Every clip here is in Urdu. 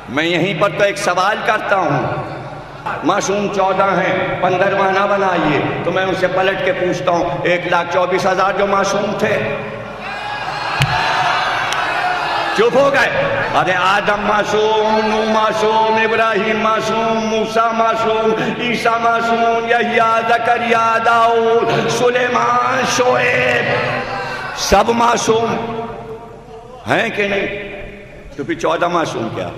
میں یہیں پر تو ایک سوال کرتا ہوں، معصوم 14 ہیں، 15واں نہ بنائیے، تو میں ان سے پلٹ کے پوچھتا ہوں 1,24,000 جو معصوم تھے چپ ہو گئے؟ ارے آدم معصوم، نوح معصوم، ابراہیم معصوم، موسیٰ معصوم، عیسیٰ معصوم، یحییٰ، زکریا، داؤد، سلیمان، شعیب، سب معصوم ہیں کہ نہیں؟ تو پھر 14 معصوم کیا؟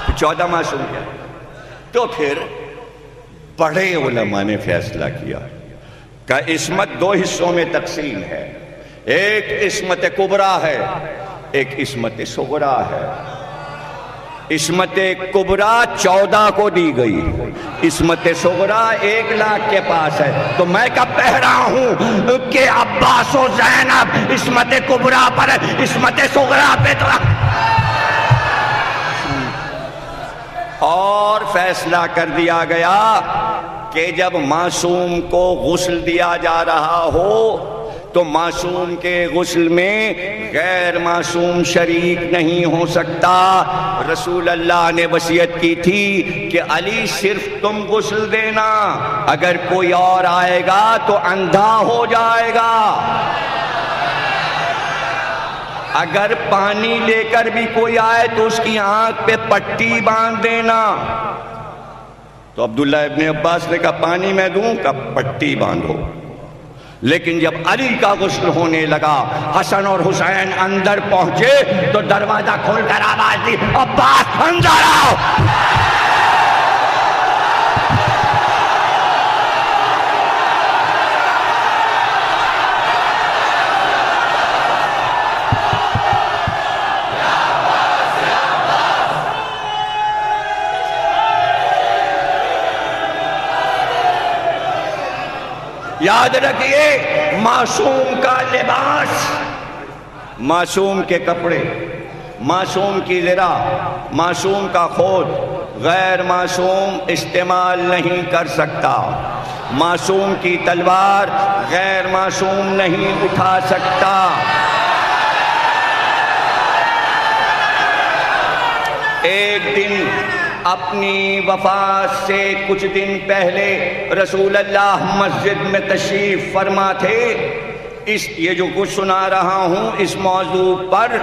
پھر 14 معصوم کیا؟ تو پھر بڑے علماء نے فیصلہ کیا کہ عصمت 2 حصوں میں تقسیم ہے، ایک عصمت کبریٰ ہے، ایک عصمت صغریٰ ہے۔ عصمت کبریٰ 14 کو دی گئی، عصمت صغریٰ 1 لاکھ کے پاس ہے۔ تو میں کب کہہ رہا ہوں کہ عباس و زینب عصمت کبریٰ پر ہے، عصمت صغریٰ پہ تو اور فیصلہ کر دیا گیا کہ جب معصوم کو غسل دیا جا رہا ہو تو معصوم کے غسل میں غیر معصوم شریک نہیں ہو سکتا۔ رسول اللہ نے وصیت کی تھی کہ علی صرف تم غسل دینا، اگر کوئی اور آئے گا تو اندھا ہو جائے گا، اگر پانی لے کر بھی کوئی آئے تو اس کی آنکھ پہ پٹی باندھ دینا۔ تو عبداللہ ابن عباس نے کہا پانی میں دوں، کہا پٹی باندھو۔ لیکن جب علی کا غسل ہونے لگا، حسن اور حسین اندر پہنچے تو دروازہ کھول کر آواز دی، عباس اندر آؤ۔ یاد رکھیے، معصوم کا لباس، معصوم کے کپڑے، معصوم کی ذرا، معصوم کا خود غیر معصوم استعمال نہیں کر سکتا، معصوم کی تلوار غیر معصوم نہیں اٹھا سکتا۔ ایک دن اپنی وفات سے کچھ دن پہلے رسول اللہ مسجد میں تشریف فرما تھے۔ یہ جو کچھ سنا رہا ہوں اس موضوع پر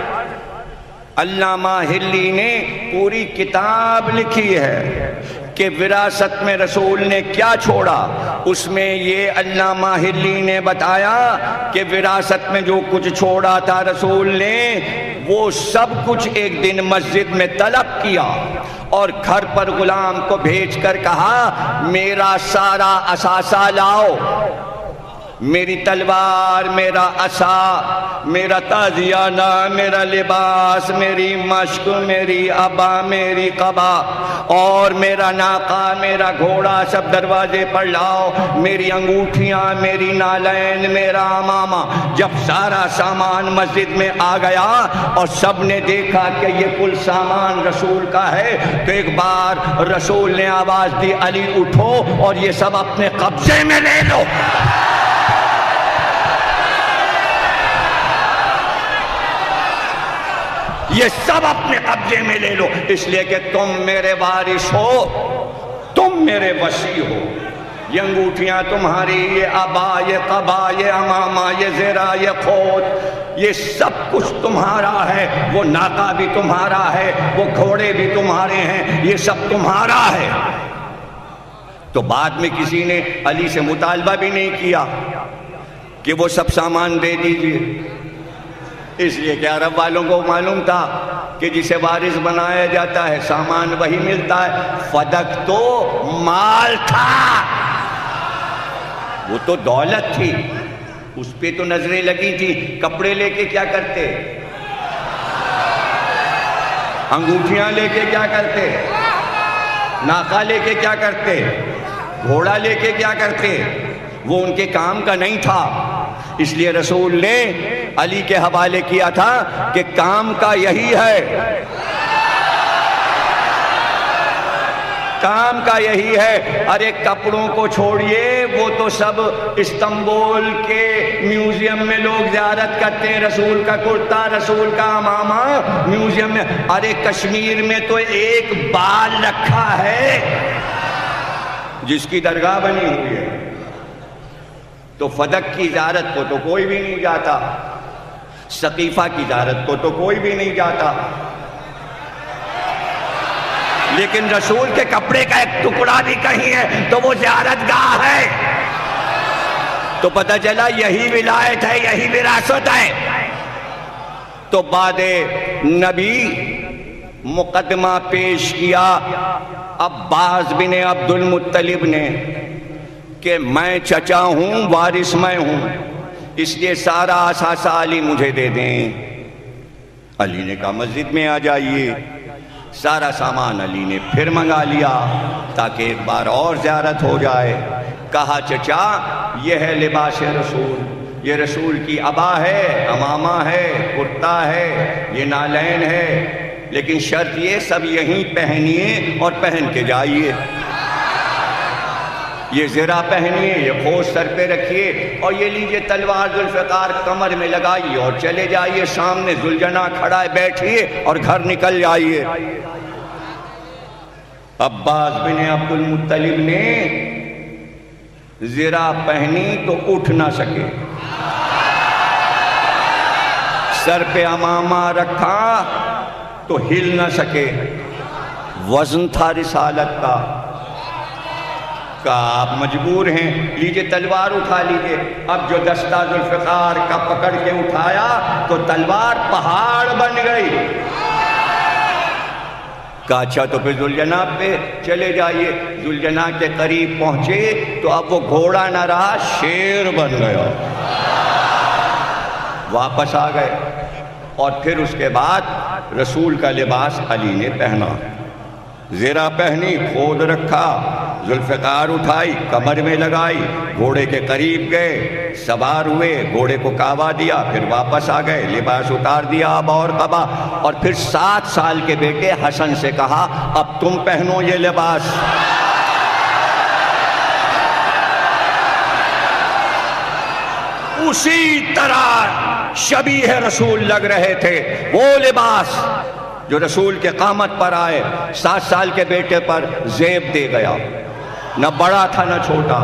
علامہ ہلی نے پوری کتاب لکھی ہے کہ وراثت میں رسول نے کیا چھوڑا۔ اس میں یہ علامہ ہلی نے بتایا کہ وراثت میں جو کچھ چھوڑا تھا رسول نے، وہ سب کچھ ایک دن مسجد میں طلب کیا اور گھر پر غلام کو بھیج کر کہا میرا سارا اثاثہ لاؤ، میری تلوار، میرا عصا، میرا تازیانہ، میرا لباس، میری مشق، میری عبا، میری قبا اور میرا ناقہ، میرا گھوڑا سب دروازے پر لاؤ، میری انگوٹھیاں، میری نالین، میرا امامہ۔ جب سارا سامان مسجد میں آ گیا اور سب نے دیکھا کہ یہ کل سامان رسول کا ہے تو ایک بار رسول نے آواز دی علی اٹھو اور یہ سب اپنے قبضے میں لے لو۔ یہ سب اپنے قبضے میں لے لو، اس لیے کہ تم میرے وارث ہو، تم میرے وصی ہو۔ یہ انگوٹھیاں تمہاری، یہ عبا، یہ قبا، یہ امامہ، یہ زرہ، یہ خود، یہ سب کچھ تمہارا ہے۔ وہ ناقہ بھی تمہارا ہے، وہ گھوڑے بھی تمہارے ہیں، یہ سب تمہارا ہے۔ تو بعد میں کسی نے علی سے مطالبہ بھی نہیں کیا کہ وہ سب سامان دے دیجئے، اس لیے کہ عرب والوں کو معلوم تھا کہ جسے وارث بنایا جاتا ہے سامان وہی ملتا ہے۔ فدق تو مال تھا، وہ تو دولت تھی، اس پہ تو نظریں لگی تھی۔ کپڑے لے کے کیا کرتے، انگوٹھیاں لے کے کیا کرتے، ناقہ لے کے کیا کرتے، گھوڑا لے کے کیا کرتے، وہ ان کے کام کا نہیں تھا۔ اس لیے رسول نے علی کے حوالے کیا تھا کہ کام کا یہی ہے، کام کا یہی ہے. ارے کپڑوں کو چھوڑیے، وہ تو سب استنبول کے میوزیم میں لوگ زیارت کرتے ہیں، رسول کا کرتا، رسول کا امامہ میوزیم میں. ارے کشمیر میں تو ایک بال رکھا ہے جس کی درگاہ بنی ہوئی ہے. تو فدق کی زیارت کو تو کوئی بھی نہیں جاتا، سقیفہ کی زیارت کو تو کوئی بھی نہیں جاتا، لیکن رسول کے کپڑے کا ایک ٹکڑا بھی کہیں ہے تو وہ زیارت گاہ ہے. تو پتہ چلا یہی ولایت ہے، یہی وراثت ہے. تو بعد نبی مقدمہ پیش کیا عباس بن عبد المطلب نے کہ میں چچا ہوں، وارث میں ہوں، اس لیے سارا اثاثہ علی مجھے دے دیں. علی نے کہا مسجد میں آ جائیے. سارا سامان علی نے پھر منگا لیا تاکہ ایک بار اور زیارت ہو جائے. کہا چچا یہ ہے لباس رسول، یہ رسول کی عبا ہے، امامہ ہے، کرتا ہے، یہ نالین ہے، لیکن شرط یہ سب یہیں پہنیے اور پہن کے جائیے. یہ زرہ پہنیے، یہ کھوس سر پہ رکھیے، اور یہ لیجئے تلوار ذوالفقار کمر میں لگائیے اور چلے جائیے. سامنے ذوالجناح کھڑا ہے، بیٹھیے اور گھر نکل جائیے. عباس بن عبد المطلب نے زرہ پہنی تو اٹھ نہ سکے، سر پہ امامہ رکھا تو ہل نہ سکے. وزن تھا رسالت کا. کہا آپ مجبور ہیں، لیجئے تلوار اٹھا لیجئے. اب جو دستہ ذوالفقار کا پکڑ کے اٹھایا تو تلوار پہاڑ بن گئی. کہا اچھا تو پھر ذوالجناح پہ چلے جائیے. ذوالجناح کے قریب پہنچے تو اب وہ گھوڑا نہ رہا، شیر بن گیا. واپس آ گئے اور پھر اس کے بعد رسول کا لباس علی نے پہنا. زرہ پہنی، خود رکھا، ذوالفقار اٹھائی، کمر میں لگائی، گھوڑے کے قریب گئے، سوار ہوئے، گھوڑے کو کعوہ دیا، پھر واپس آ گئے، لباس اتار دیا اب اور قبا. اور پھر 7 سال کے بیٹے حسن سے کہا اب تم پہنو یہ لباس. اسی طرح شبیہ رسول لگ رہے تھے وہ لباس جو رسول کے قامت پر آئے. 7 سال کے بیٹے پر زیب دے گیا، نہ بڑا تھا نہ چھوٹا.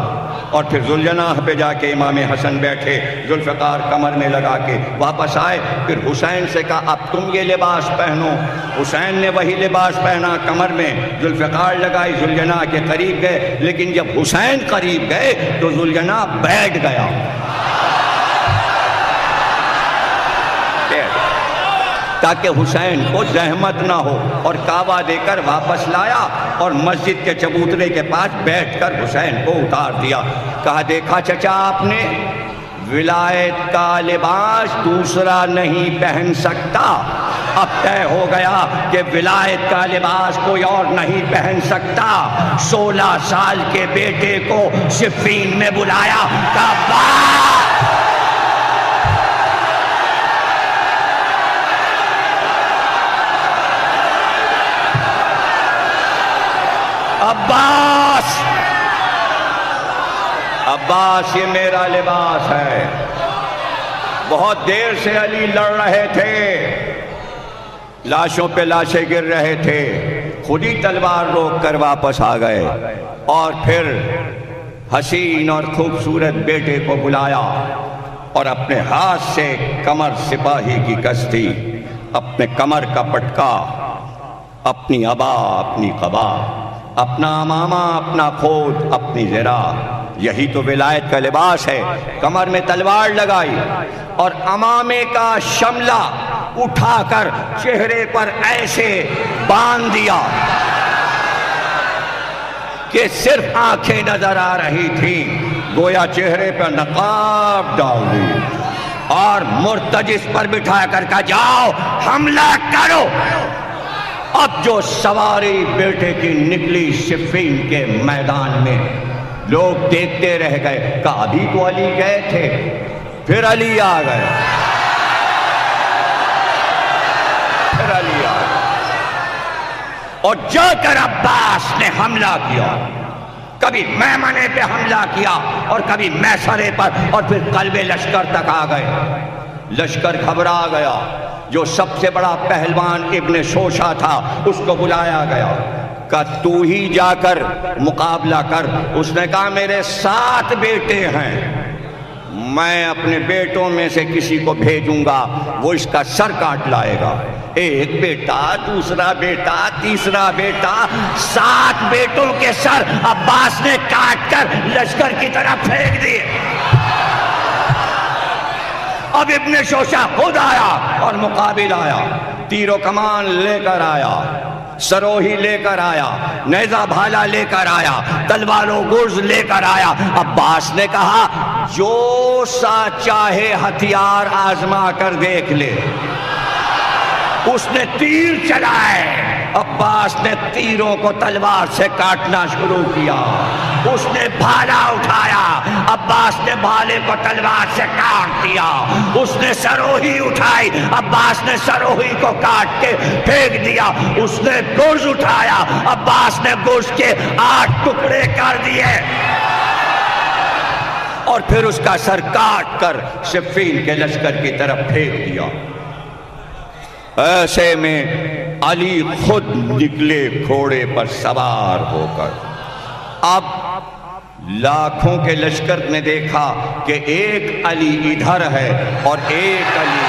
اور پھر ذوالجناح پہ جا کے امام حسن بیٹھے، ذوالفقار کمر میں لگا کے واپس آئے. پھر حسین سے کہا اب تم یہ لباس پہنو. حسین نے وہی لباس پہنا، کمر میں ذوالفقار لگائی، ذوالجناح کے قریب گئے. لیکن جب حسین قریب گئے تو ذوالجناح بیٹھ گیا تاکہ حسین کو زحمت نہ ہو، اور کعبہ دے کر واپس لایا اور مسجد کے چبوترے کے پاس بیٹھ کر حسین کو اتار دیا. کہا دیکھا چچا آپ نے، ولایت کا لباس دوسرا نہیں پہن سکتا. اب طے ہو گیا کہ ولایت کا لباس کوئی اور نہیں پہن سکتا. 16 سال کے بیٹے کو صفین میں بلایا، کہا عباس یہ میرا لباس ہے. بہت دیر سے علی لڑ رہے تھے، لاشوں پہ لاشیں گر رہے تھے، خود ہی تلوار روک کر واپس آ گئے. اور پھر حسین اور خوبصورت بیٹے کو بلایا اور اپنے ہاتھ سے کمر سپاہی کی کس دی، اپنے کمر کا پٹکا، اپنی عبا، اپنی قبا، اپنا امامہ، اپنا خود، اپنی زرہ. یہی تو ولایت کا لباس ہے. کمر میں تلوار لگائی اور امامے کا شملہ اٹھا کر چہرے پر ایسے باندھ دیا کہ صرف آنکھیں نظر آ رہی تھیں، گویا چہرے پر نقاب ڈال دی اور مرتجس پر بٹھا کر کہا جاؤ حملہ کرو. اب جو سواری بیٹے کی نکلی صفین کے میدان میں، لوگ دیکھتے رہ گئے. کہا ابھی تو علی گئے تھے، پھر علی آ گئے، پھر علی آ گئے. اور جا کر عباس نے حملہ کیا، کبھی میمنے پہ حملہ کیا اور کبھی میسرے پر، اور پھر قلب لشکر تک آ گئے۔ لشکر گھبرا گیا، جو سب سے بڑا پہلوان ابن شوشا تھا اس کو بلایا گیا، کہا تو ہی جا کر مقابلہ کر۔ اس نے کہا میرے 7 بیٹے ہیں، میں اپنے بیٹوں میں سے کسی کو بھیجوں گا، وہ اس کا سر کاٹ لائے گا۔ ایک بیٹا، دوسرا بیٹا، تیسرا بیٹا، 7 بیٹوں کے سر عباس نے کاٹ کر لشکر کی طرف پھینک دیے۔ اب ابن شوشا خود آیا اور مقابل آیا، تیر و کمان لے کر آیا، سروہی لے کر آیا، نیزہ بھالا لے کر آیا، تلوار و گرز لے کر آیا۔ عباس نے کہا جو سا چاہے ہتھیار آزما کر دیکھ لے۔ اس نے تیر چلائے، عباس نے تیروں کو تلوار سے کاٹنا شروع کیا۔ اس نے بھالا اٹھایا، عباس نے بھالے کو تلوار سے کاٹ دیا۔ اس نے سروہی اٹھائی، عباس نے سروہی کو کاٹ کے پھینک دیا۔ اس نے گرز اٹھایا، عباس نے گرز کے 8 ٹکڑے کر دیے اور پھر اس کا سر کاٹ کر صفین کے لشکر کی طرف پھینک دیا۔ ایسے میں علی خود نکلے گھوڑے پر سوار ہو کر۔ اب لاکھوں کے لشکر نے دیکھا کہ ایک علی ادھر ہے اور ایک علی